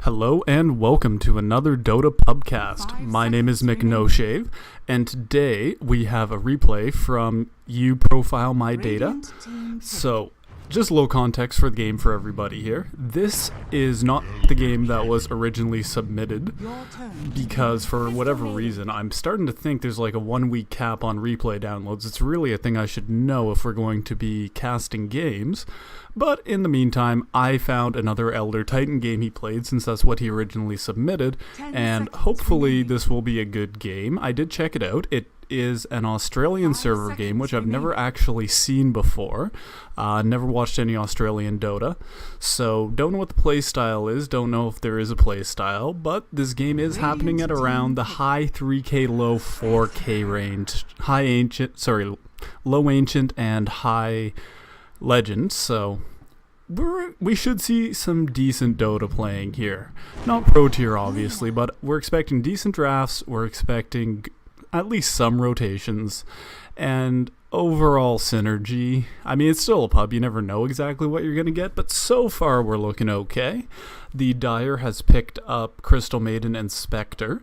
Hello and welcome to another Dota pubcast. My name is McNoshave, and today we have a replay from ProfileMyData. So, just a little context for the game for everybody here. This is not the game that was originally submitted, because for whatever reason, I'm starting to think there's like a 1 week cap on replay downloads. It's really a thing I should know if we're going to be casting games. But in the meantime, I found another Elder Titan game he played, since that's what he originally submitted, and hopefully this will be a good game. I did check it out. It is an Australian server game, which I've never actually seen before. Never watched any Australian Dota, so don't know what the playstyle is, don't know if there is a playstyle, but this game is happening at around the high 3K, low 4K range. Low Ancient and high Legend, so we should see some decent Dota playing here. Not pro tier, obviously, but we're expecting decent drafts, we're expecting at least some rotations, and overall synergy. I mean, it's still a pub, you never know exactly what you're going to get, but so far we're looking okay. The Dire has picked up Crystal Maiden and Spectre.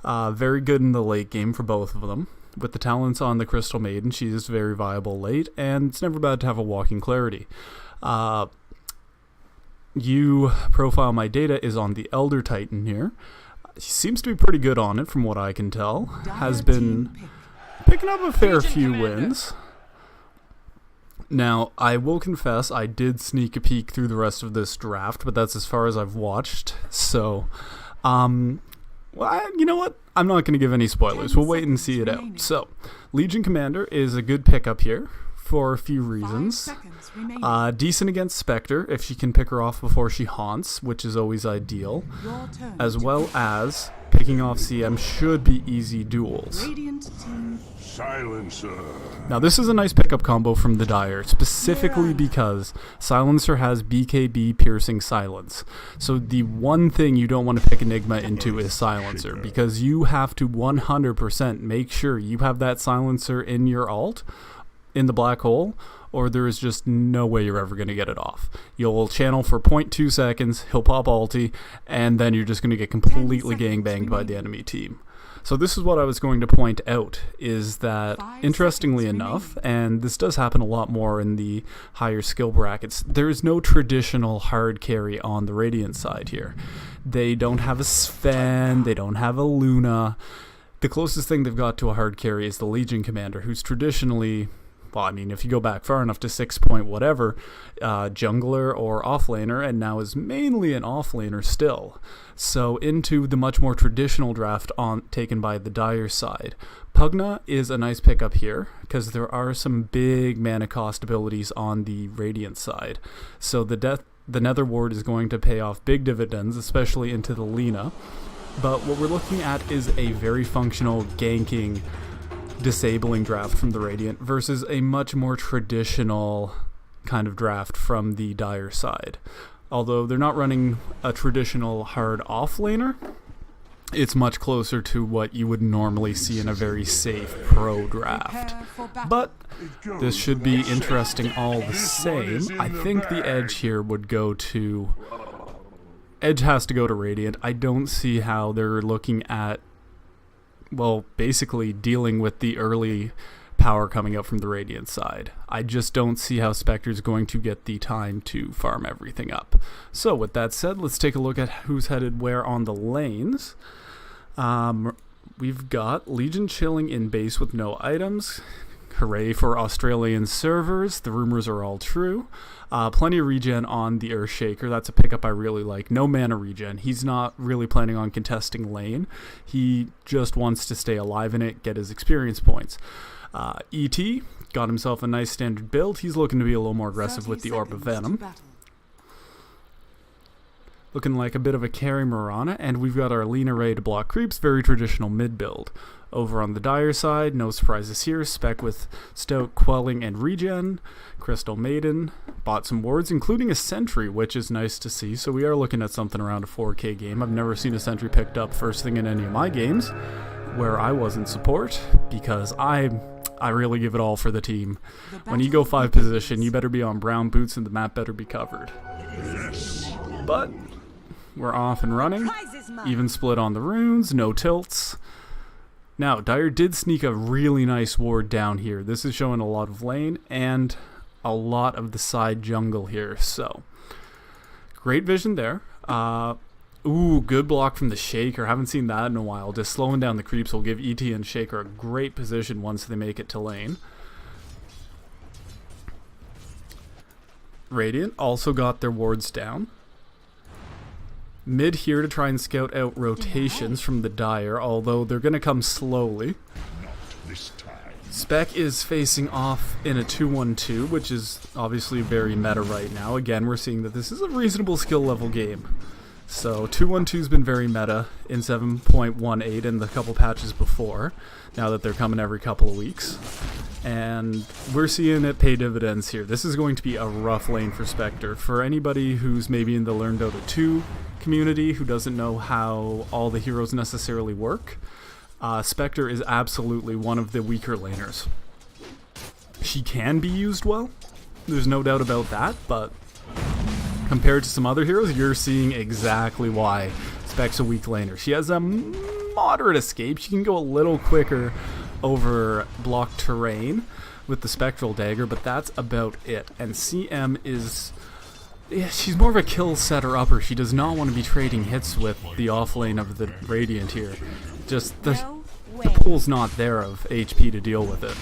Very good in the late game for both of them. With the talents on the Crystal Maiden, she is very viable late, and it's never bad to have a Walking Clarity. ProfileMyData is on the Elder Titan here. He seems to be pretty good on it from what I can tell. Has been picking up a fair few wins. Now, I will confess, I did sneak a peek through the rest of this draft, but that's as far as I've watched. So, well, you know what? I'm not going to give any spoilers. We'll wait and see it out. So, Legion Commander is a good pickup here for a few reasons. Decent against Spectre, if she can pick her off before she haunts, which is always ideal. As well as picking off CM should be easy duels. Silencer. Now this is a nice pickup combo from the Dire, specifically because Silencer has BKB piercing silence. So the one thing you don't want to pick Enigma into is Silencer, because you have to 100% make sure you have that Silencer in your ult, in the black hole, or there is just no way you're ever going to get it off. You'll channel for 0.2 seconds, he'll pop ulti, and then you're just going to get completely gangbanged by the enemy team. So this is what I was going to point out, is that, interestingly enough, and this does happen a lot more in the higher skill brackets, there is no traditional hard carry on the Radiant side here. They don't have a Sven, they don't have a Luna. The closest thing they've got to a hard carry is the Legion Commander, who's traditionally, well, I mean, if you go back far enough to 6 point whatever, jungler or offlaner, and now is mainly an offlaner still. So into the much more traditional draft taken by the Dire side. Pugna is a nice pickup here, because there are some big mana cost abilities on the Radiant side. So the Nether Ward is going to pay off big dividends, especially into the Lina. But what we're looking at is a very functional ganking, disabling draft from the Radiant versus a much more traditional kind of draft from the Dire side. Although they're not running a traditional hard offlaner, it's much closer to what you would normally see in a very safe pro draft. But this should be interesting all the same. I think the edge here would go to... Edge has to go to Radiant. I don't see how they're looking at, well, basically dealing with the early power coming up from the Radiant side. I just don't see how Spectre's going to get the time to farm everything up. So with that said, let's take a look at who's headed where on the lanes. We've got Legion chilling in base with no items. Hooray for Australian servers. The rumors are all true. Plenty of regen on the Earthshaker. That's a pickup I really like. No mana regen. He's not really planning on contesting lane. He just wants to stay alive in it, get his experience points. E.T. got himself a nice standard build. He's looking to be a little more aggressive with the Orb of Venom. Looking like a bit of a carry Mirana, and we've got our Lina Ray to block creeps. Very traditional mid build. Over on the Dire side, no surprises here. Spec with Stoke, Quelling, and Regen. Crystal Maiden bought some wards, including a Sentry, which is nice to see. So we are looking at something around a 4K game. I've never seen a Sentry picked up first thing in any of my games where I was in support, because I really give it all for the team. When you go 5 position, you better be on brown boots and the map better be covered. But we're off and running. Even split on the runes, no tilts. Now, Dire did sneak a really nice ward down here. This is showing a lot of lane and a lot of the side jungle here, so great vision there. Ooh, good block from the Shaker. Haven't seen that in a while. Just slowing down the creeps will give ET and Shaker a great position once they make it to lane. Radiant also got their wards down. Mid here to try and scout out rotations from the Dire, although they're going to come slowly. Spec is facing off in a 2-1-2, which is obviously very meta right now. Again, we're seeing that this is a reasonable skill level game. So 2-1-2's been very meta in 7.18 and the couple patches before, now that they're coming every couple of weeks. And we're seeing it pay dividends here. This is going to be a rough lane for Spectre. For anybody who's maybe in the Learn Dota 2 community who doesn't know how all the heroes necessarily work, Spectre is absolutely one of the weaker laners. She can be used well, there's no doubt about that, but compared to some other heroes, you're seeing exactly why Spec's a weak laner. She has a moderate escape. She can go a little quicker over blocked terrain with the Spectral Dagger, but that's about it. And CM is... yeah, she's more of a kill setter upper. She does not want to be trading hits with the off lane of the Radiant here. Just the pool's not there of HP to deal with it.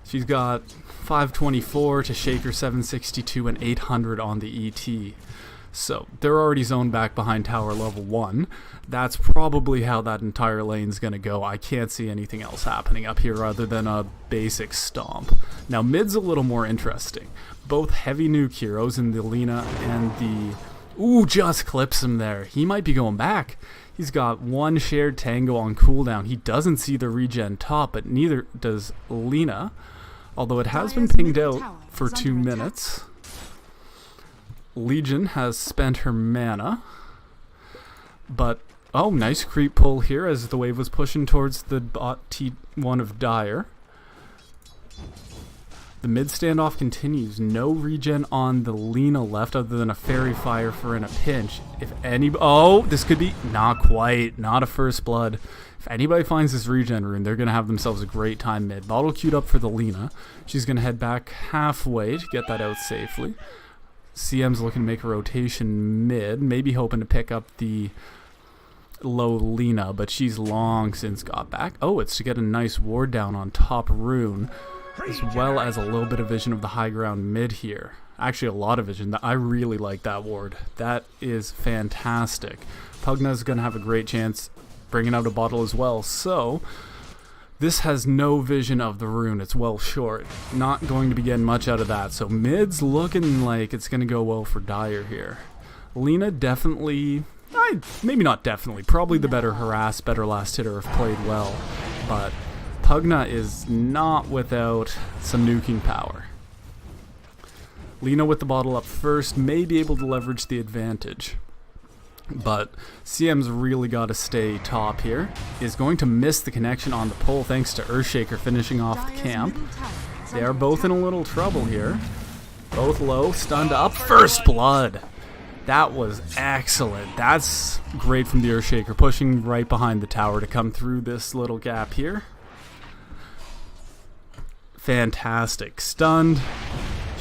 She's got 524 to Shaker 762 and 800 on the ET. So they're already zoned back behind tower level 1. That's probably how that entire lane's going to go. I can't see anything else happening up here other than a basic stomp. Now mid's a little more interesting. Both heavy nuke heroes in the Lina and the... ooh, just clips him there. He might be going back. He's got one shared tango on cooldown. He doesn't see the regen top, but neither does Lina. Although it has been pinged out for 2 minutes. Legion has spent her mana. But, oh, nice creep pull here as the wave was pushing towards the bot T1 of Dire. The mid standoff continues. No regen on the Lina left other than a fairy fire for in a pinch. If any... oh, this could be... not quite. Not a first blood. If anybody finds this regen rune, they're going to have themselves a great time mid. Bottle queued up for the Lina. She's going to head back halfway to get that out safely. CM's looking to make a rotation mid. Maybe hoping to pick up the low Lina, but she's long since got back. Oh, it's to get a nice ward down on top rune, as well as a little bit of vision of the high ground mid here. Actually, a lot of vision. I really like that ward. That is fantastic. Pugna's going to have a great chance bringing out a bottle as well. So this has no vision of the rune. It's well short. Not going to be getting much out of that. So mid's looking like it's going to go well for Dire here. Lina definitely, maybe not definitely, probably the better harass, better last hitter if played well. But Pugna is not without some nuking power. Lina with the bottle up first may be able to leverage the advantage. But CM's really got to stay top here. Is going to miss the connection on the pull thanks to Earthshaker finishing off the camp. They are both in a little trouble here. Both low, stunned up. First blood! That was excellent. That's great from the Earthshaker, pushing right behind the tower to come through this little gap here. Fantastic. Stunned.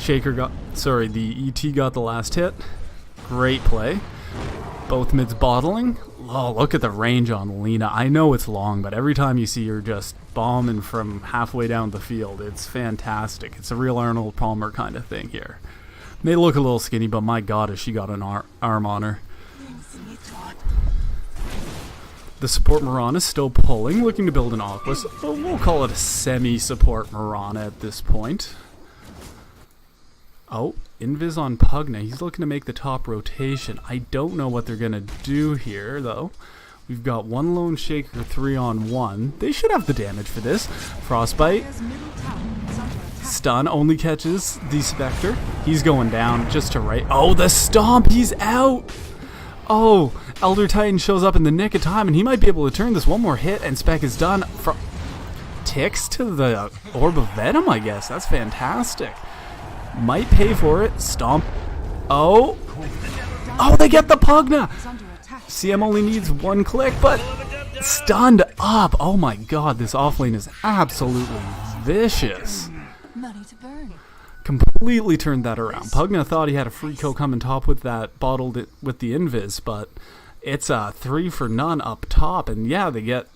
The ET got the last hit. Great play. Both mids bottling. Oh, look at the range on Lina. I know it's long, but every time you see her just bombing from halfway down the field, it's fantastic. It's a real Arnold Palmer kind of thing here. May look a little skinny, but my god, has she got an arm on her. The support Mirana is still pulling, looking to build an Aquas. We'll call it a semi-support Mirana at this point. Oh, Invis on Pugna. He's looking to make the top rotation. I don't know what they're going to do here, though. We've got one Lone Shaker 3-on-1. They should have the damage for this. Frostbite. Stun only catches the Spectre. He's going down just to right. Oh, the Stomp! He's out! Oh, Elder Titan shows up in the nick of time, and he might be able to turn this. One more hit, and Spec is done. Ticks to the Orb of Venom, I guess. That's fantastic. Might pay for it. Stomp. Oh. Oh, they get the Pugna! CM only needs one click, but stunned up. Oh my god, this offlane is absolutely vicious. Completely turned that around. Pugna thought he had a free kill coming top with that, bottled it with the invis, but it's a 3 for none up top, and yeah, they get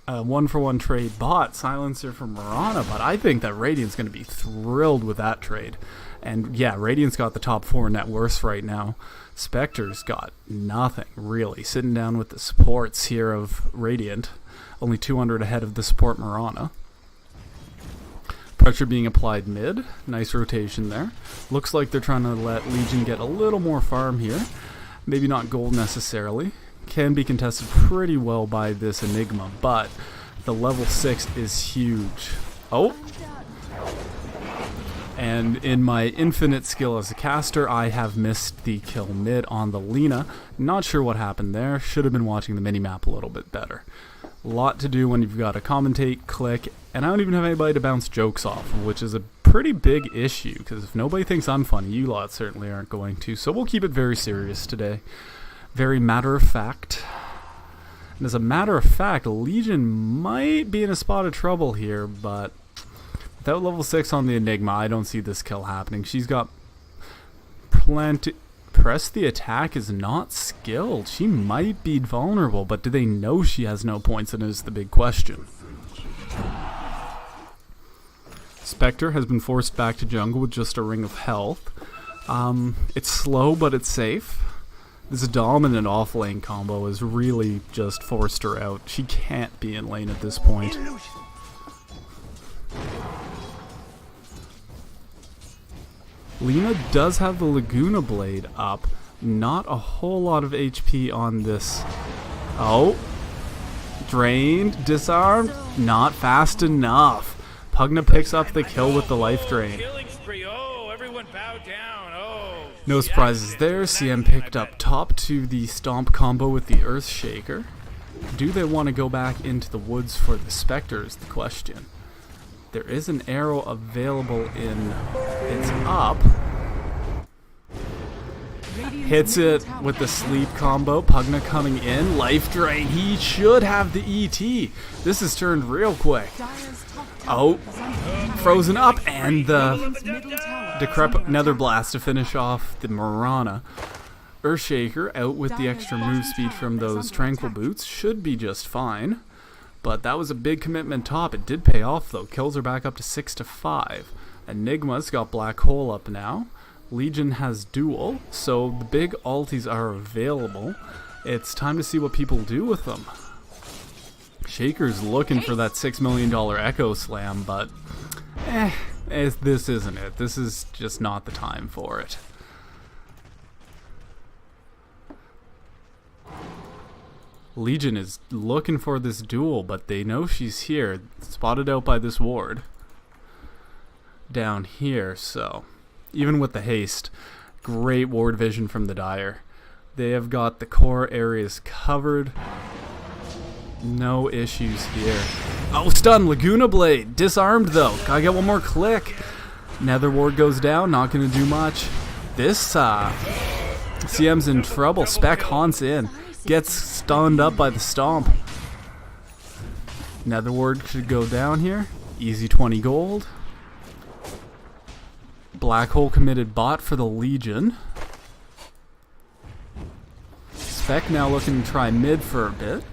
a 1-for-1 trade bot, Silencer from Mirana, but I think that Radiant's going to be thrilled with that trade. And yeah, Radiant's got the top 4 net worth right now. Spectre's got nothing, really. Sitting down with the supports here of Radiant, only 200 ahead of the support Mirana. Pressure being applied mid. Nice rotation there. Looks like they're trying to let Legion get a little more farm here. Maybe not gold necessarily. Can be contested pretty well by this Enigma, but the level 6 is huge. Oh! And in my infinite skill as a caster, I have missed the kill mid on the Lina. Not sure what happened there. Should have been watching the minimap a little bit better. A lot to do when you've got to commentate, click, and I don't even have anybody to bounce jokes off, which is a pretty big issue, because if nobody thinks I'm funny, you lot certainly aren't going to. So we'll keep it very serious today. Very matter of fact. And as a matter of fact, Legion might be in a spot of trouble here, but without level 6 on the Enigma, I don't see this kill happening. She's got plenty. Press the attack is not skilled. She might be vulnerable, but do they know she has no points? And is the big question. Spectre has been forced back to jungle with just a ring of health. It's slow, but it's safe. This dominant off-lane combo has really just forced her out. She can't be in lane at this point. Lina does have the Laguna Blade up. Not a whole lot of HP on this. Oh. Drained. Disarmed. Not fast enough. Pugna picks up the kill with the life drain. No surprises there. CM picked up top to the stomp combo with the Earthshaker. Do they want to go back into the woods for the Spectre is the question. There is an arrow available in... It's up. Hits it with the sleep combo. Pugna coming in. Life drain. He should have the ET. This has turned real quick. Oh. Frozen up. And the Decrepit Nether Blast to finish off the Mirana. Earthshaker out with the extra move speed from those Tranquil Boots. Should be just fine. But that was a big commitment top. It did pay off though. Kills are back up to 6 to 5. Enigma's got Black Hole up now. Legion has Duel. So the big ultis are available. It's time to see what people do with them. Shaker's looking for that $6 million Echo Slam, but this isn't it. This is just not the time for it. Legion is looking for this duel, but they know she's here. Spotted out by this ward. Down here, so... Even with the haste, great ward vision from the Dire. They have got the core areas covered. No issues here. Oh, stun! Laguna Blade! Disarmed, though. Gotta get one more click. Nether ward goes down, not gonna do much. This, CM's in trouble. Spec haunts in. Gets stunned up by the stomp. Nether ward should go down here. Easy 20 gold. Black hole committed bot for the Legion. Spec now looking to try mid for a bit.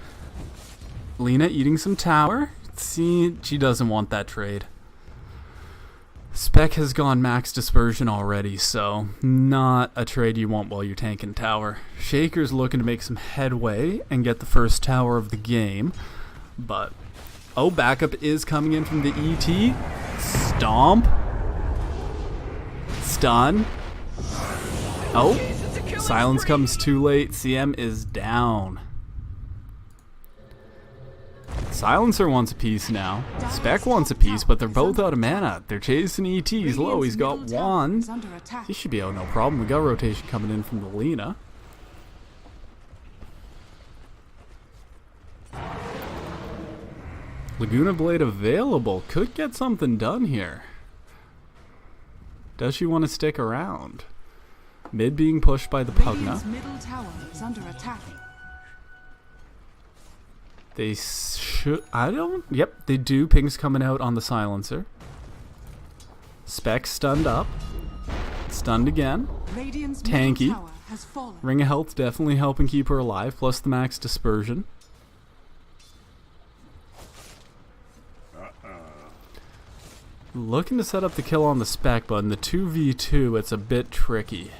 Lina eating some tower. See, she doesn't want that trade. Spec has gone max dispersion already, so not a trade you want while you're tanking tower. Shaker's looking to make some headway and get the first tower of the game. But, oh, backup is coming in from the ET. Stomp. Stun. Oh, silence comes too late. CM is down. Silencer wants a piece now. Spec wants a piece, but they're both out of mana. They're chasing ET. He's low. He's got one. He should be out no problem. We got rotation coming in from the Lina. Laguna Blade available. Could get something done here. Does she want to stick around? Mid being pushed by the Pugna. Middle tower is under attack. They should... I don't... Yep, they do. Ping's coming out on the silencer. Spec stunned up. Stunned again. Radiant's Tanky. middle tower has fallen. Ring of Health definitely helping keep her alive, plus the max dispersion. Looking to set up the kill on the Spec, but in the 2v2, it's a bit tricky.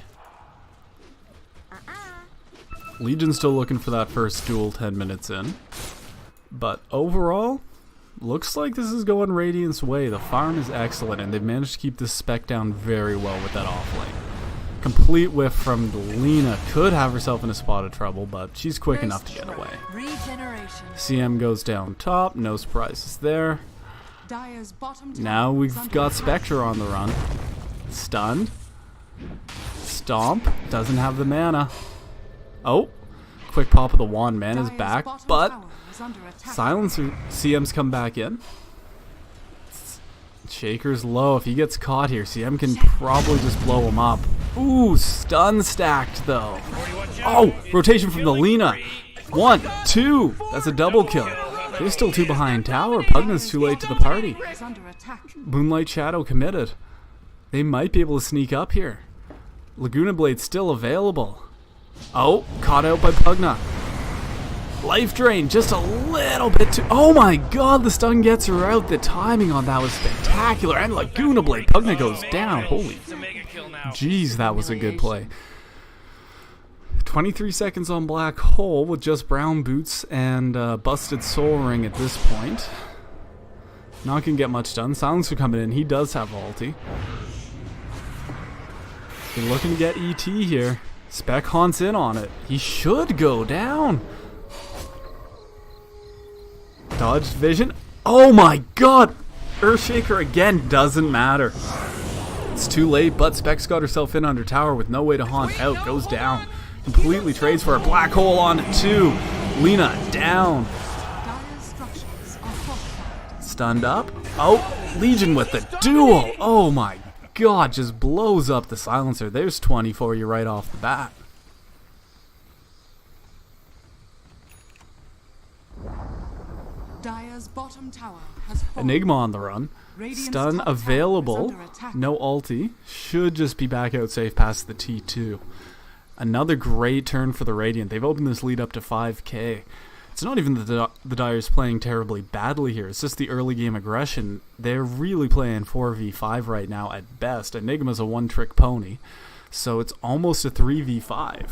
Legion's still looking for that first duel 10 minutes in. But overall, looks like this is going Radiant's way. The farm is excellent, and they've managed to keep this Spec down very well with that offlane. Complete whiff from Lina. Could have herself in a spot of trouble, but she's quick enough to get away. CM goes down top. No surprises there. Dire's bottom tower Now is we've under got attack. Spectre on the run. Stunned. Stomp. Doesn't have the mana. Oh. Quick pop of the wand. Mana's Dire's back, bottom but tower is under attack. Silencer CM's come back in. Shaker's low. If he gets caught here, CM can probably just blow him up. Ooh, stun stacked though. Oh, rotation from the Lina. 1, 2. That's a double kill. They're still 2 behind tower. Pugna's too late to the party. Is under attack. Moonlight Shadow committed. They might be able to sneak up here. Laguna Blade's still available. Oh, caught out by Pugna. Life drain, just a little bit too... Oh my god, the stun gets her out. The timing on that was spectacular. And Laguna Blade, Pugna goes down. Holy... Jeez, that was a good play. 23 seconds on Black Hole with just brown boots and busted soul ring at this point. Not gonna get much done. Silencer coming in. He does have ulti. They're looking to get ET here. Spec haunts in on it. He should go down. Dodged vision. Oh my god! Earthshaker again. Doesn't matter. It's too late, but Spec's got herself in under tower with no way to haunt out. Goes down. Completely trades for a Black Hole on 2. Lina down. Dire's structures are fortified. Stunned up. Oh, Legion with the duel. Oh my god, just blows up the silencer. There's 20 for you right off the bat. Dire's bottom tower has fallen. Enigma on the run. Radiant's Stun top tower is available. under attack. No ulti. Should just be back out safe past the T2. Another great turn for the Radiant. They've opened this lead up to 5k. It's not even that the Dire's playing terribly badly here. It's just the early game aggression. They're really playing 4v5 right now at best. Enigma's a one-trick pony. So it's almost a 3v5.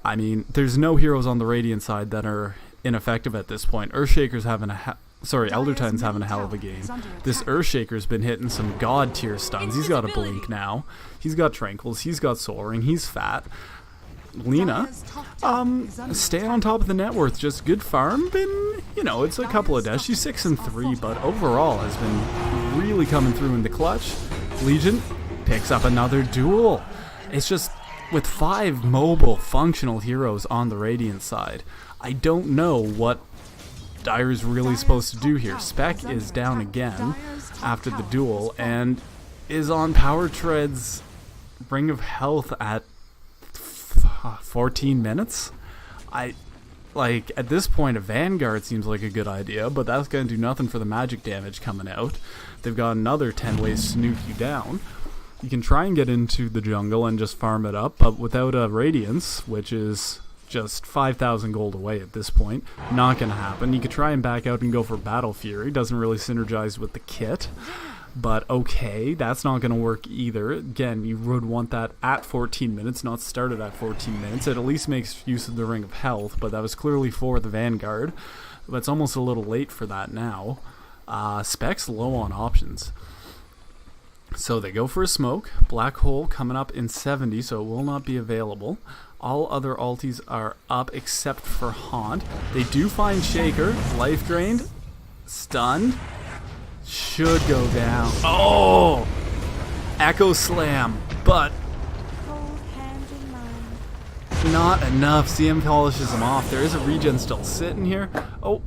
I mean, there's no heroes on the Radiant side that are ineffective at this point. Earthshaker's having a... Elder Titan's having a hell of a game. This Earthshaker's been hitting some god tier stuns. He's got a blink now. He's got tranquils. He's got soul ring. He's fat. Lina, stay on top of the net worth. Just good farm. Been, you know, it's a couple of deaths. She's 6 and 3, but overall has been really coming through in the clutch. Legion picks up another duel. It's just with 5 mobile functional heroes on the Radiant side. I don't know what Dire's really supposed to do here. Spec is down again after the duel and is on Power Tread's Ring of Health at 14 minutes. At this point a Vanguard seems like a good idea, but that's going to do nothing for the magic damage coming out. They've got another 10 ways to nuke you down. You can try and get into the jungle and just farm it up, but without a Radiance, which is just 5,000 gold away at this point, not going to happen. You could try and back out and go for Battle Fury. Doesn't really synergize with the kit. But okay, that's not going to work either. Again, you would want that at 14 minutes, not started at 14 minutes. It at least makes use of the Ring of Health, but that was clearly for the Vanguard. But it's almost a little late for that now. Spec's low on options. So they go for a smoke. Black Hole coming up in 70, so it will not be available. All other ultis are up except for Haunt. They do find Shaker. Life drained. Stunned. Should go down. Oh! Echo Slam. But not enough. CM polishes him off. There is a regen still sitting here. Oh.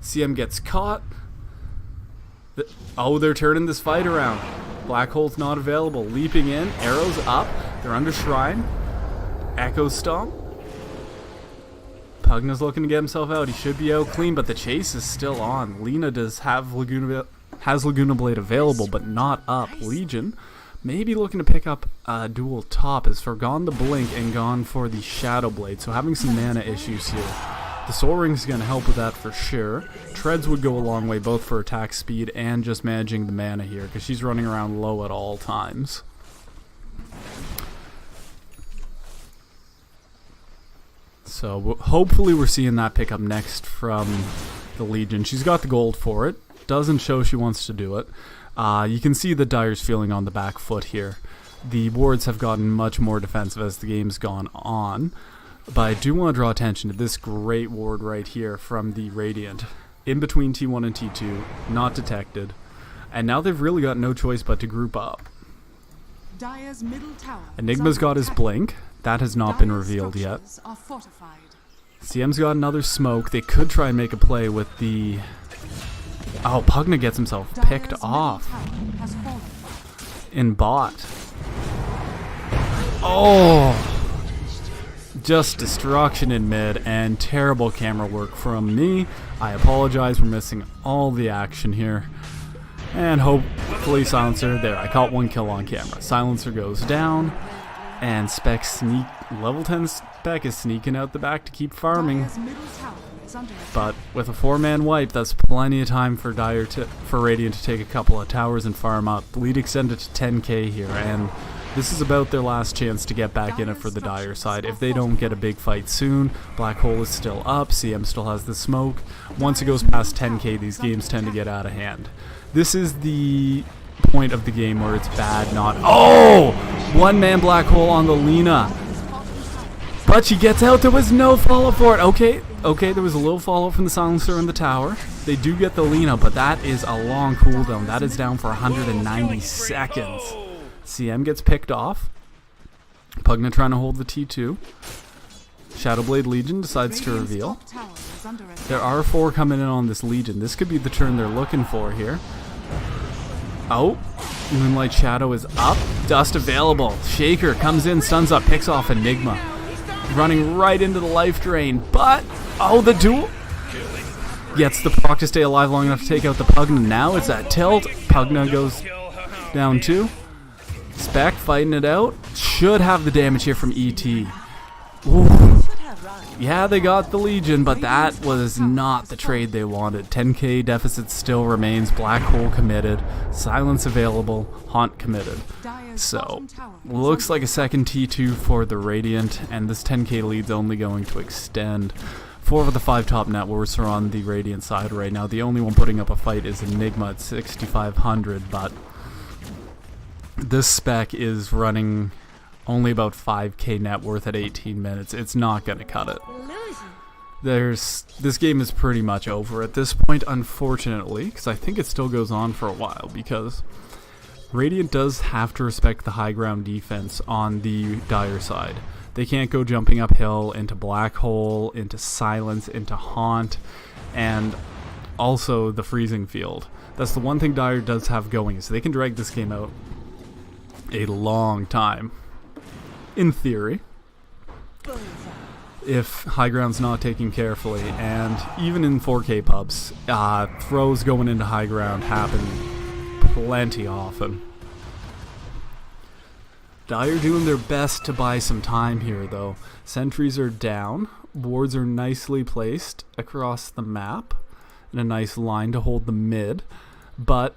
CM gets caught. Oh, they're turning this fight around. Black Hole's not available. Leaping in. Arrows up. They're under Shrine. Echo Stomp. Pugna's looking to get himself out. He should be out clean, but the chase is still on. Lina does have Laguna Blade available, but not up. Legion maybe looking to pick up a dual top, has forgone the Blink and gone for the Shadow Blade, so having some mana issues here. The Soul Ring's going to help with that for sure. Treads would go a long way, both for attack speed and just managing the mana here, because she's running around low at all times. So hopefully we're seeing that pick up next from the Legion. She's got the gold for it. Doesn't show she wants to do it. You can see the Dire's feeling on the back foot here. The wards have gotten much more defensive as the game's gone on. But I do want to draw attention to this great ward right here from the Radiant. In between T1 and T2, not detected. And now they've really got no choice but to group up. Dire's middle tower Enigma's got his Blink. That has not been revealed yet. CM's got another smoke. They could try and make a play with the... Oh, Pugna gets himself picked off in bot. Oh! Just destruction in mid and terrible camera work from me. I apologize for missing all the action here. And hopefully Silencer, there, I caught one kill on camera. Silencer goes down, and level 10 Spec is sneaking out the back to keep farming. But with a 4-man wipe, that's plenty of time for Radiant to take a couple of towers and farm up. Lead extended to 10k here, and this is about their last chance to get back in it for the Dire side. If they don't get a big fight soon, Black Hole is still up, CM still has the smoke. Once it goes past 10k, these games tend to get out of hand. This is the point of the game where it's bad not... Oh! One-man Black Hole on the Lina. But she gets out. There was no follow for it. Okay, there was a little follow from the Silencer in the tower. They do get the Lina, but that is a long cooldown. That is down for 190 seconds. CM gets picked off. Pugna trying to hold the T2. Shadowblade Legion decides to reveal. There are 4 coming in on this Legion. This could be the turn they're looking for here. Oh, Moonlight Shadow is up. Dust available. Shaker comes in, stuns up, picks off Enigma. Running right into the life drain, but... Oh, the duel! Gets the proc to stay alive long enough to take out the Pugna. Now it's at tilt. Pugna goes down too. Spec fighting it out. Should have the damage here from ET. Ooh. Yeah, they got the Legion, but that was not the trade they wanted. 10k deficit still remains. Black Hole committed. Silence available. Haunt committed. So, looks like a second T2 for the Radiant, and this 10k lead's only going to extend. 4 of the 5 top net worths are on the Radiant side right now. The only one putting up a fight is Enigma at 6,500, but this spec is running only about 5k net worth at 18 minutes. It's not going to cut it. This game is pretty much over at this point, unfortunately, because I think it still goes on for a while, because Radiant does have to respect the high ground defense on the Dire side. They can't go jumping uphill into Black Hole, into Silence, into Haunt, and also the Freezing Field. That's the one thing Dire does have going, so they can drag this game out a long time. In theory, if high ground's not taken carefully, and even in 4K pubs, throws going into high ground happen plenty often. Dire doing their best to buy some time here, though. Sentries are down, wards are nicely placed across the map in a nice line to hold the mid, but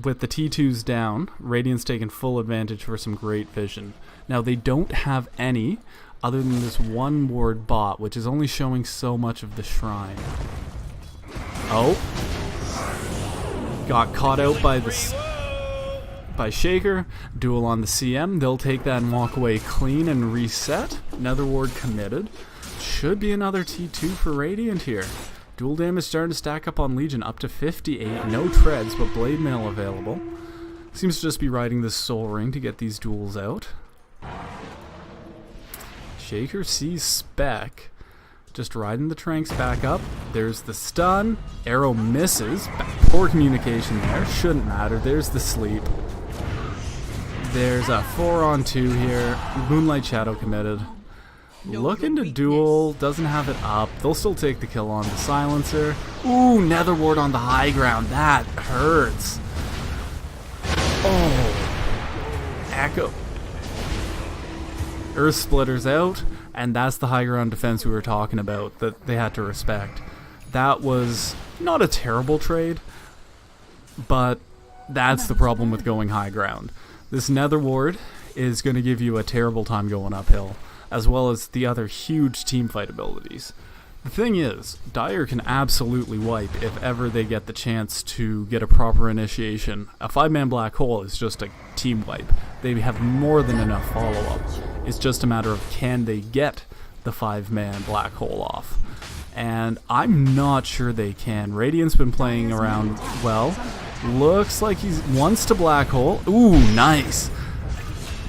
with the T2s down, Radiant's taking full advantage for some great vision. Now, they don't have any other than this one ward bot, which is only showing so much of the shrine. Oh. Got caught out by Shaker. Duel on the CM. They'll take that and walk away clean and reset. Another ward committed. Should be another T2 for Radiant here. Dual damage starting to stack up on Legion, up to 58. No treads, but blade mail available. Seems to just be riding this soul ring to get these duels out. Shaker sees Spec. Just riding the Tranks back up. There's the stun. Arrow misses. Poor communication there. Shouldn't matter. There's the sleep. There's a 4-on-2 here. Moonlight Shadow committed. looking to duel, doesn't have it up. They'll still take the kill on the silencer. Ooh, Nether Ward on the high ground. That hurts. Oh, Echo. Earth Splitter's out, and that's the high ground defense we were talking about that they had to respect. That was not a terrible trade, but that's the problem with going high ground. This Nether Ward is going to give you a terrible time going uphill, as well as the other huge teamfight abilities. The thing is, Dire can absolutely wipe if ever they get the chance to get a proper initiation. A 5-man black hole is just a team wipe. They have more than enough follow-up. It's just a matter of can they get the 5-man black hole off. And I'm not sure they can. Radiant's been playing around well. Looks like he wants to black hole. Ooh, nice.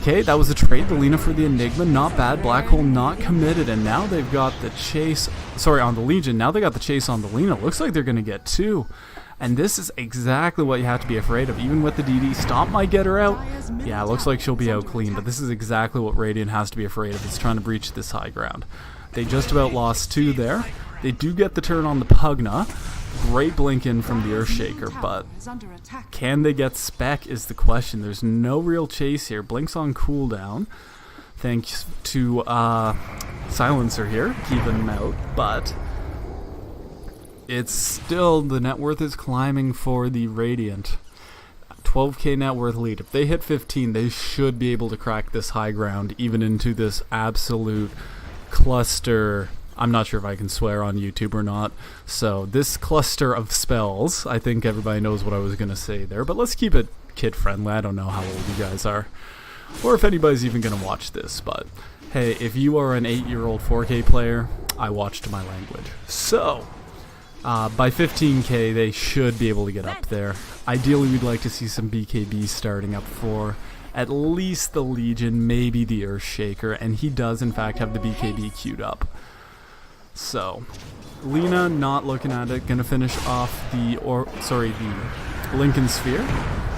Okay, that was a trade. The Lina for the Enigma, not bad. Black hole not committed, and now they've got the chase. Sorry, on the Legion. Now they got the chase on the Lina. Looks like they're going to get 2. And this is exactly what you have to be afraid of. Even with the DD, Stomp might get her out. Yeah, it looks like she'll be out clean, but this is exactly what Radiant has to be afraid of. It's trying to breach this high ground. They just about lost 2 there. They do get the turn on the Pugna. Great blink in from the Earthshaker, but can they get spec is the question. There's no real chase here. Blink's on cooldown, thanks to Silencer here, keeping him out, but it's still, the net worth is climbing for the Radiant. 12k net worth lead. If they hit 15, they should be able to crack this high ground, even into this absolute cluster. I'm not sure if I can swear on YouTube or not. So this cluster of spells, I think everybody knows what I was going to say there. But let's keep it kid-friendly. I don't know how old you guys are, or if anybody's even going to watch this. But hey, if you are an 8-year-old 4K player, I watched my language. So by 15k, they should be able to get up there. Ideally, we'd like to see some BKB starting up for at least the Legion, maybe the Earthshaker. And he does, in fact, have the BKB queued up. So, Lina not looking at it, gonna finish off the Lincoln Sphere.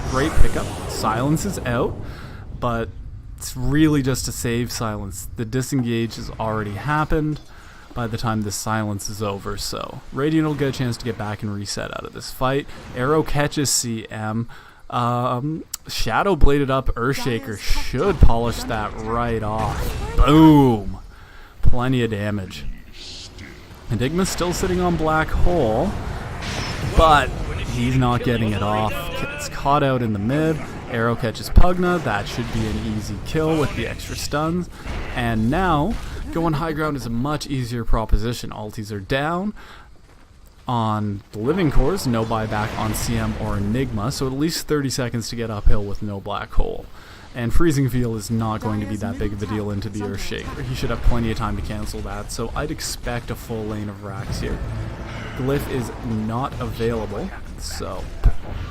Great pickup. Silence is out, but it's really just to save Silence. The disengage has already happened by the time this Silence is over, so Radiant will get a chance to get back and reset out of this fight. Arrow catches CM. Shadow bladed up Earthshaker should polish that right off. Boom! Plenty of damage. Enigma's still sitting on black hole, but he's not getting it off. It's caught out in the mid. Arrow catches Pugna. That should be an easy kill with the extra stuns. And now, going high ground is a much easier proposition. Alties are down on the living cores, no buyback on CM or Enigma, so at least 30 seconds to get uphill with no black hole. And Freezing Field is not going to be that big of a deal into the Earthshaker. He should have plenty of time to cancel that, so I'd expect a full lane of racks here. Glyph is not available, so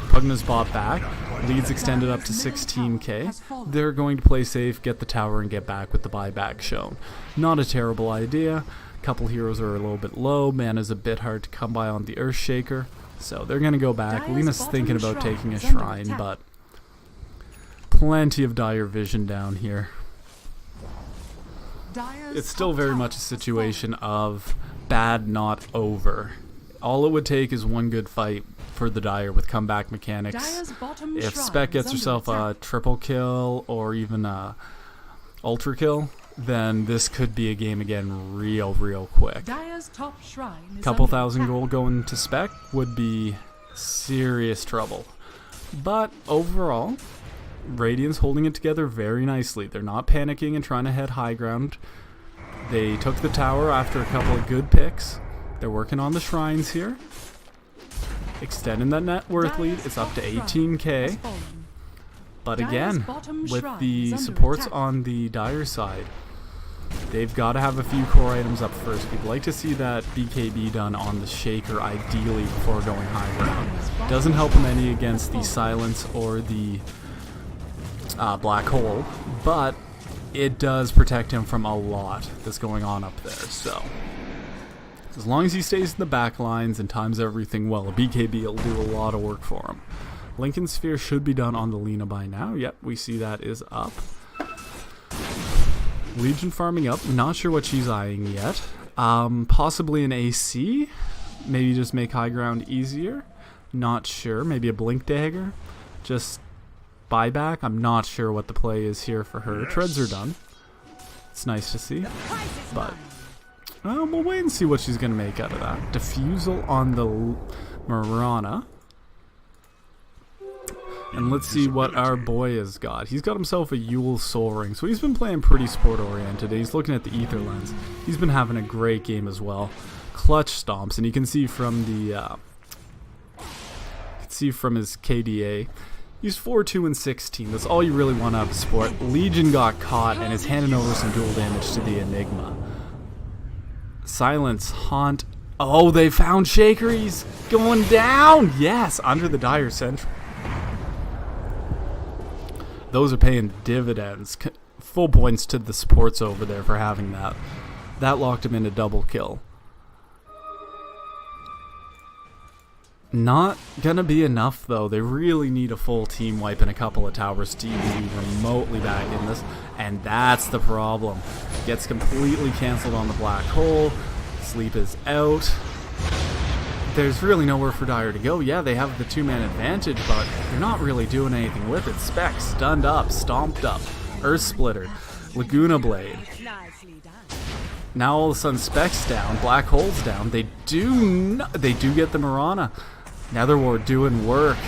Pugna's bought back. Leads extended up to 16k. They're going to play safe, get the tower, and get back with the buyback shown. Not a terrible idea. Couple heroes are a little bit low. Mana's a bit hard to come by on the Earthshaker, so they're going to go back. Lena's thinking about taking a shrine, but plenty of dire vision down here. It's still very much a situation of bad not over. All it would take is one good fight for the Dire with comeback mechanics. If Spec gets herself a triple kill or even a ultra kill, then this could be a game again real quick. Couple thousand gold going to Spec would be serious trouble. But overall, Radiant's holding it together very nicely. They're not panicking and trying to head high ground. They took the tower after a couple of good picks. They're working on the shrines here. Extending that net worth lead. It's up to 18k. But again, with the supports on the Dire side, they've got to have a few core items up first. We'd like to see that BKB done on the Shaker ideally before going high ground. Doesn't help them any against the Silence or the black hole, but it does protect him from a lot that's going on up there. So as long as he stays in the back lines and times everything well, a BKB will do a lot of work for him. Lincoln Sphere should be done on the Lina by now. Yep, we see that is up. Legion farming up. Not sure what she's eyeing yet. Possibly an AC. Maybe just make high ground easier. Not sure. Maybe a blink dagger. Just buyback. I'm not sure what the play is here for her. Treads are done. It's nice to see. But we'll wait and see what she's going to make out of that. Diffusal on the Mirana. And let's see what our boy has got. He's got himself a Yule Soul Ring. So he's been playing pretty sport-oriented. He's looking at the Ether Lens. He's been having a great game as well. Clutch stomps. And you can see from the... from his KDA. He's 4-2 and 16. That's all you really want out of sport. Legion got caught and is handing over some dual damage to the Enigma. Silence, Haunt. Oh, they found Shaker. He's going down. Yes, under the Dire Sentry. Those are paying dividends. Full points to the supports over there for having that. That locked him in a double kill. Not gonna be enough though. They really need a full team wipe and a couple of towers to even be remotely back in this. And that's the problem. Gets completely cancelled on the black hole. Sleep is out. There's really nowhere for Dire to go. Yeah, they have the two-man advantage, but they're not really doing anything with it. Spec stunned up, stomped up, Earth Splitter, Laguna Blade. Now all of a sudden Spec's down, Black Hole's down. They do get the Mirana. Netherward doing work,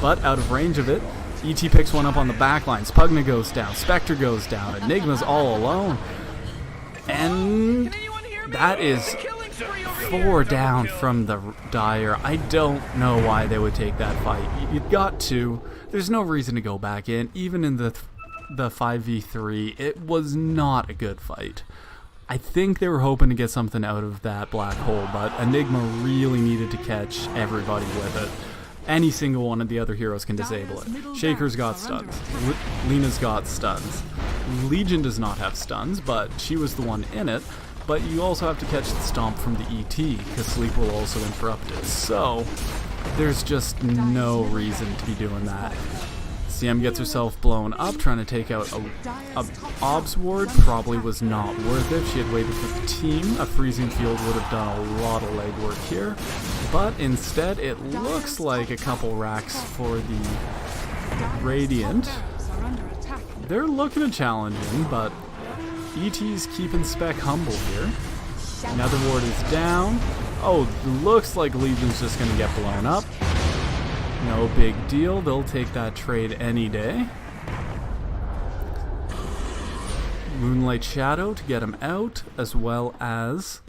but out of range of it. ET picks one up on the backline. Spugna goes down, Spectre goes down, Enigma's all alone. And that is 4 down from the Dire. I don't know why they would take that fight. You got to. There's no reason to go back in. Even in the 5v3, it was not a good fight. I think they were hoping to get something out of that black hole, but Enigma really needed to catch everybody with it. Any single one of the other heroes can disable it. Shaker's got stuns. Lena's got stuns. Legion does not have stuns, but she was the one in it. But you also have to catch the stomp from the ET, because Sleep will also interrupt it. So, there's just no reason to be doing that. CM gets herself blown up, trying to take out a Obs ward. Probably was not worth it. She had waited for the team. A freezing field would have done a lot of legwork here. But instead, it looks like a couple racks for the Radiant. They're looking to challenge him, but ET's keeping Spec humble here. Another ward is down. Oh, looks like Legion's just going to get blown up. No big deal. They'll take that trade any day. Moonlight Shadow to get him out, as well as...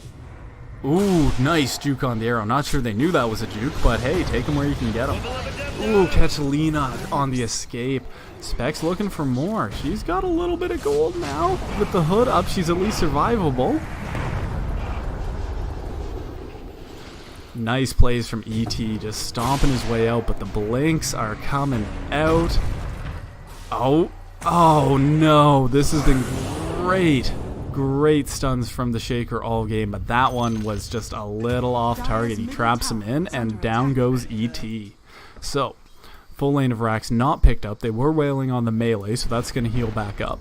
Ooh, nice juke on the arrow. Not sure they knew that was a juke, but hey, take him where you can get him. Ooh, catch Lena on the escape. Spec's looking for more. She's got a little bit of gold now. With the hood up, she's at least survivable. Nice plays from ET, just stomping his way out, but the blinks are coming out. Oh no, this has been great stuns from the Shaker all game, but that one was just a little off target. He traps him in, and down goes ET. So, full lane of racks not picked up. They were wailing on the melee, so that's going to heal back up.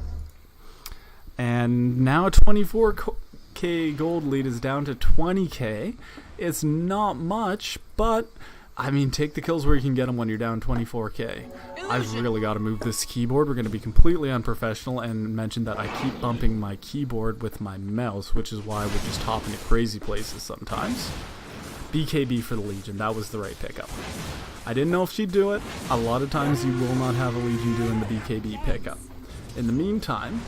And now 24k gold lead is down to 20k. It's not much, but I mean, take the kills where you can get them when you're down 24k. I've really got to move this keyboard. We're going to be completely unprofessional and mention that I keep bumping my keyboard with my mouse, which is why we're just hopping to crazy places sometimes. BKB for the Legion. That was the right pickup. I didn't know if she'd do it. A lot of times you will not have a Legion doing the BKB pickup. In the meantime,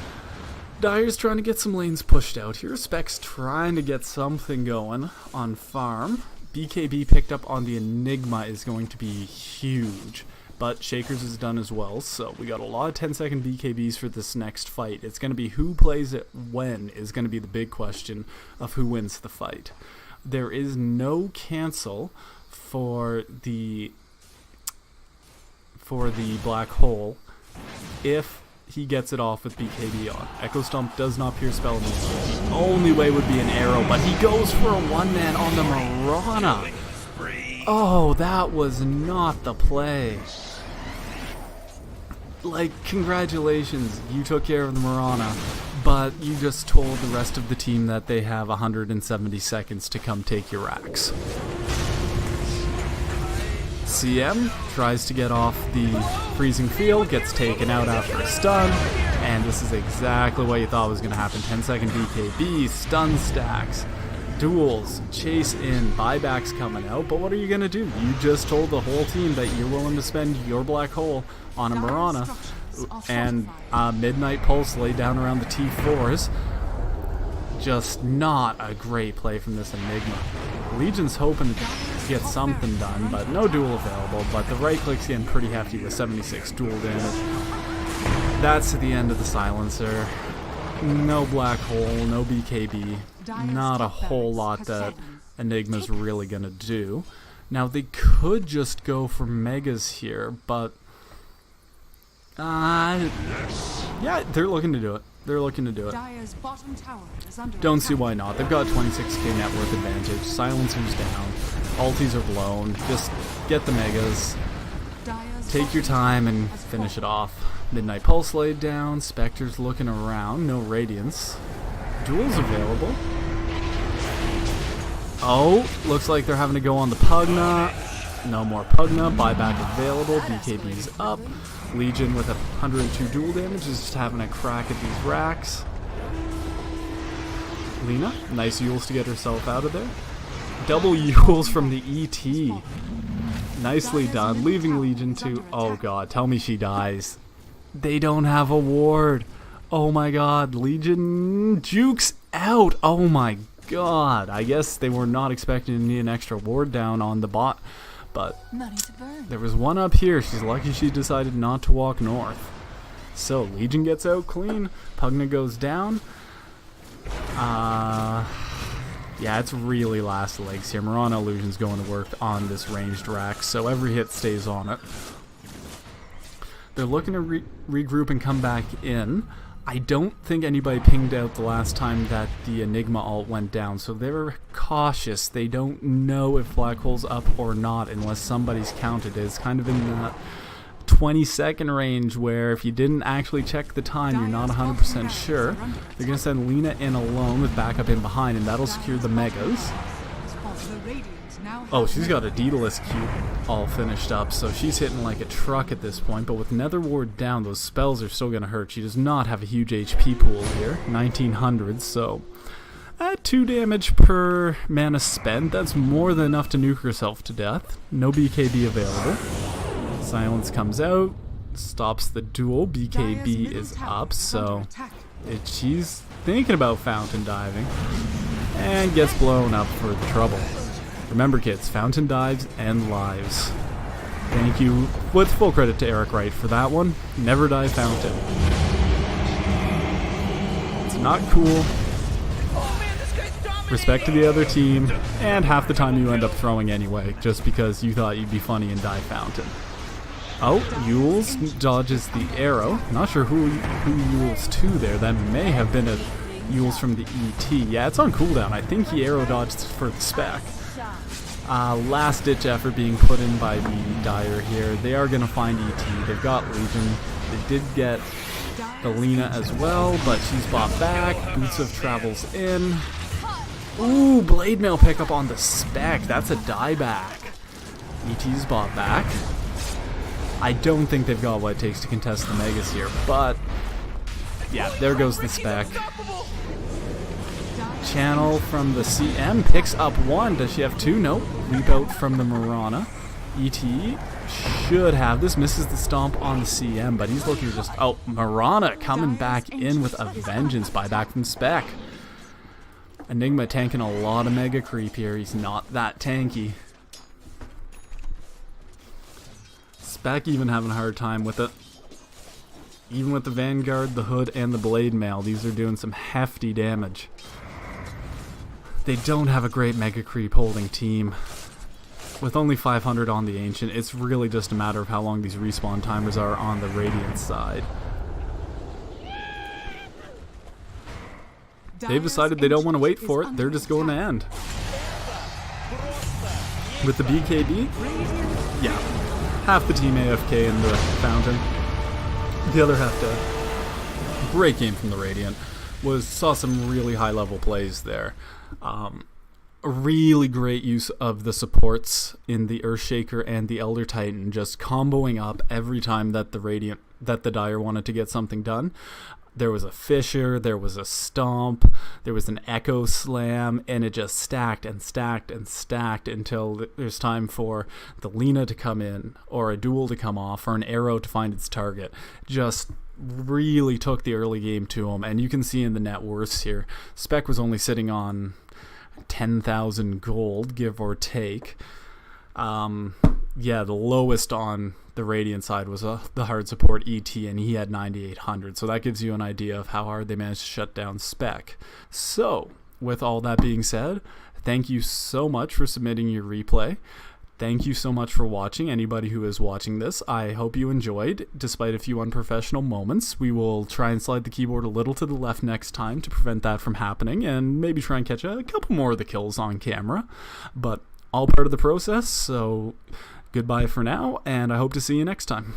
Dire's trying to get some lanes pushed out here. Spec's trying to get something going on farm. BKB picked up on the Enigma is going to be huge. But Shakers is done as well, so we got a lot of 10-second BKBs for this next fight. It's going to be who plays it when is going to be the big question of who wins the fight. There is no cancel for the black hole if he gets it off with BKB on. Echo Stomp does not pierce spell immediately. The only way would be an arrow, but he goes for a one-man on the Mirana. Oh, that was not the play. Like, congratulations, you took care of the Mirana, but you just told the rest of the team that they have 170 seconds to come take your racks. CM tries to get off the freezing field, gets taken out after a stun, and this is exactly what you thought was going to happen. 10-second BKB, stun stacks, duels, chase in, buybacks coming out, but what are you going to do? You just told the whole team that you're willing to spend your black hole on a Mirana, and Midnight Pulse laid down around the T4s. Just not a great play from this Enigma. Legion's hoping to get something done, but no duel available, but the right click's getting pretty hefty with 76 duel damage. That's the end of the silencer. No black hole, no BKB. Not a whole lot that Enigma's really gonna do. Now they could just go for megas here, but yeah, they're looking to do it. They're looking to do it. Don't see why not. They've got 26k net worth advantage. Silencer's down. Ultis are blown. Just get the megas. Take your time and finish it off. Midnight Pulse laid down. Spectre's looking around. No Radiance. Duel's available. Oh, looks like they're having to go on the Pugna. No more Pugna. Buyback available. BKB's up. Legion with 102 duel damage is just having a crack at these racks. Lina, nice Yules to get herself out of there. Double Yules from the ET. Nicely done. Leaving Legion to... Oh god, tell me she dies. They don't have a ward. Oh my god, Legion jukes out. Oh my god. I guess they were not expecting to need an extra ward down on the bot. But there was one up here. She's lucky she decided not to walk north. So Legion gets out clean. Pugna goes down. Yeah, it's really last legs here. Mirana Illusion's going to work on this ranged rack, so every hit stays on it. They're looking to regroup and come back in. I don't think anybody pinged out the last time that the Enigma ult went down, so they're cautious. They don't know if Black Hole's up or not unless somebody's counted it. It's kind of in that 20-second range where if you didn't actually check the time, you're not 100% sure. They're going to send Lina in alone with backup in behind, and that'll secure the megas. Oh, she's got a Daedalus Q all finished up, so she's hitting like a truck at this point, but with Nether Ward down, those spells are still going to hurt. She does not have a huge HP pool here, 1900, so at 2 damage per mana spent, that's more than enough to nuke herself to death. No BKB available. Silence comes out, stops the duel. BKB is up, so she's thinking about fountain diving, and gets blown up for the trouble. Remember kids, fountain dives and lives. Thank you, with full credit to Eric Wright for that one. Never die fountain. It's not cool. Respect to the other team, and half the time you end up throwing anyway, just because you thought you'd be funny and die fountain. Oh, Yules dodges the arrow. Not sure who Yules to there. That may have been a Yules from the ET. Yeah, it's on cooldown. I think he arrow dodged for the spec. Last ditch effort being put in by the Dire here. They are going to find ET. They've got Legion. They did get the Lina as well, but she's bought back. Boots of travels in. Ooh, Blade Mail pickup on the spec. That's a dieback. ET's bought back. I don't think they've got what it takes to contest the Megas here, but yeah, there goes the spec. Channel from the CM picks up 1. Does she have 2? Nope. Leap out from the Mirana. ET should have. This misses the stomp on the CM, but he's looking to just... Oh, Mirana coming back in with a vengeance. Buyback from spec. Enigma tanking a lot of mega creep here. He's not that tanky. Spec even having a hard time with it. Even with the Vanguard, the Hood, and the Blade Mail, these are doing some hefty damage. They don't have a great mega creep holding team. With only 500 on the Ancient, it's really just a matter of how long these respawn timers are on the Radiant side. They've decided they don't want to wait for it, they're just going to end. With the BKB, yeah, half the team AFK in the Fountain, the other half dead. Great game from the Radiant. saw some really high level plays there. A really great use of the supports in the Earthshaker and the Elder Titan, just comboing up every time that the Dire wanted to get something done. There was a Fissure, there was a Stomp, there was an Echo Slam, and it just stacked and stacked and stacked until there's time for the Lina to come in, or a Duel to come off, or an arrow to find its target. Just really took the early game to him, and you can see in the net worths here, Spec was only sitting on 10,000 gold, give or take. The lowest on the Radiant side was the hard support ET, and he had 9,800. So that gives you an idea of how hard they managed to shut down Spec. So, with all that being said, thank you so much for submitting your replay. Thank you so much for watching, anybody who is watching this. I hope you enjoyed, despite a few unprofessional moments. We will try and slide the keyboard a little to the left next time to prevent that from happening, and maybe try and catch a couple more of the kills on camera. But all part of the process, so goodbye for now, and I hope to see you next time.